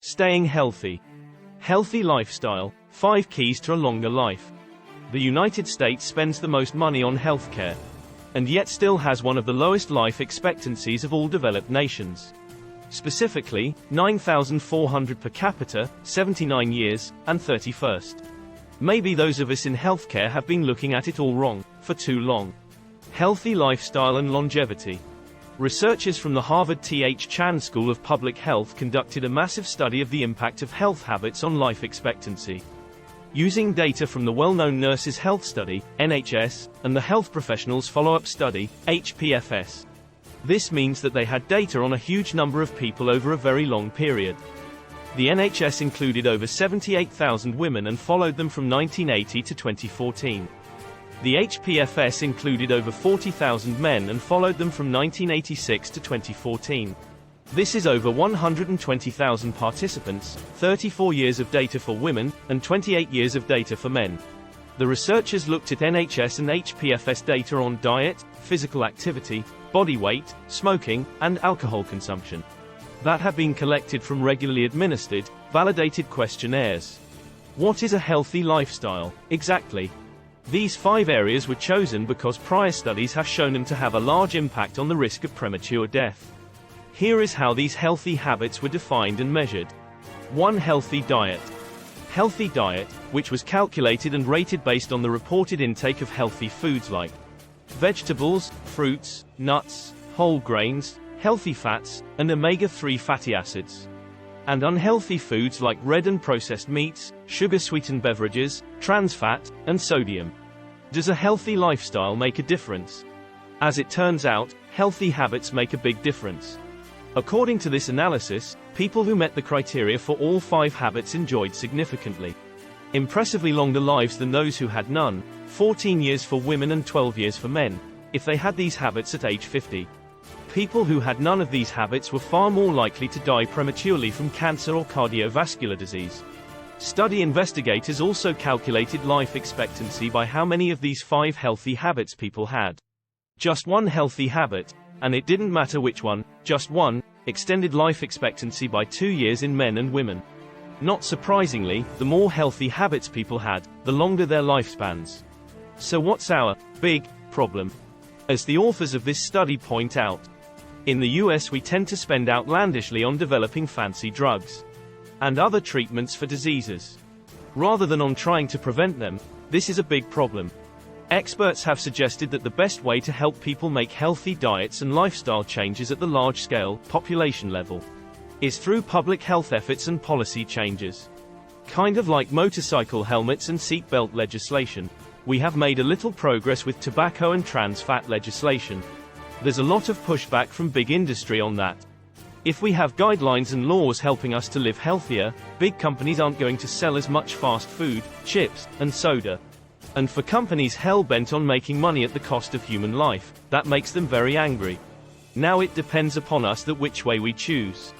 Staying healthy. Healthy lifestyle, 5 keys to a longer life. The United States spends the most money on healthcare, and yet still has one of the lowest life expectancies of all developed nations. Specifically, 9,400 per capita, 79 years, and 31st. Maybe those of us in healthcare have been looking at it all wrong, for too long. Healthy lifestyle and longevity. Researchers from the Harvard T.H. Chan School of Public Health conducted a massive study of the impact of health habits on life expectancy. Using data from the well-known Nurses' Health Study, NHS, and the Health Professionals Follow-up Study, HPFS. This means that they had data on a huge number of people over a very long period. The NHS included over 78,000 women and followed them from 1980 to 2014. The HPFS included over 40,000 men and followed them from 1986 to 2014. This is over 120,000 participants, 34 years of data for women, and 28 years of data for men. The researchers looked at NHS and HPFS data on diet, physical activity, body weight, smoking, and alcohol consumption that have been collected from regularly administered, validated questionnaires. What is a healthy lifestyle, exactly? These 5 areas were chosen because prior studies have shown them to have a large impact on the risk of premature death. Here is how these healthy habits were defined and measured. 1. Healthy diet. Healthy diet, which was calculated and rated based on the reported intake of healthy foods like vegetables, fruits, nuts, whole grains, healthy fats, and omega-3 fatty acids. And unhealthy foods like red and processed meats, sugar-sweetened beverages, trans fat, and sodium. Does a healthy lifestyle make a difference? As it turns out, healthy habits make a big difference. According to this analysis, people who met the criteria for all 5 habits enjoyed significantly impressively longer lives than those who had none, 14 years for women and 12 years for men, if they had these habits at age 50. People who had none of these habits were far more likely to die prematurely from cancer or cardiovascular disease. Study investigators also calculated life expectancy by how many of these 5 healthy habits people had. Just one healthy habit, and it didn't matter which one, just one, extended life expectancy by 2 years in men and women. Not surprisingly, the more healthy habits people had, the longer their lifespans. So what's our big problem? As the authors of this study point out, in the US we tend to spend outlandishly on developing fancy drugs and other treatments for diseases, rather than on trying to prevent them. This is a big problem. Experts have suggested that the best way to help people make healthy diets and lifestyle changes at the large-scale, population level, is through public health efforts and policy changes. Kind of like motorcycle helmets and seatbelt legislation. We have made a little progress with tobacco and trans fat legislation. There's a lot of pushback from big industry on that. If we have guidelines and laws helping us to live healthier, big companies aren't going to sell as much fast food, chips, and soda. And for companies hell-bent on making money at the cost of human life, that makes them very angry. Now it depends upon us that which way we choose.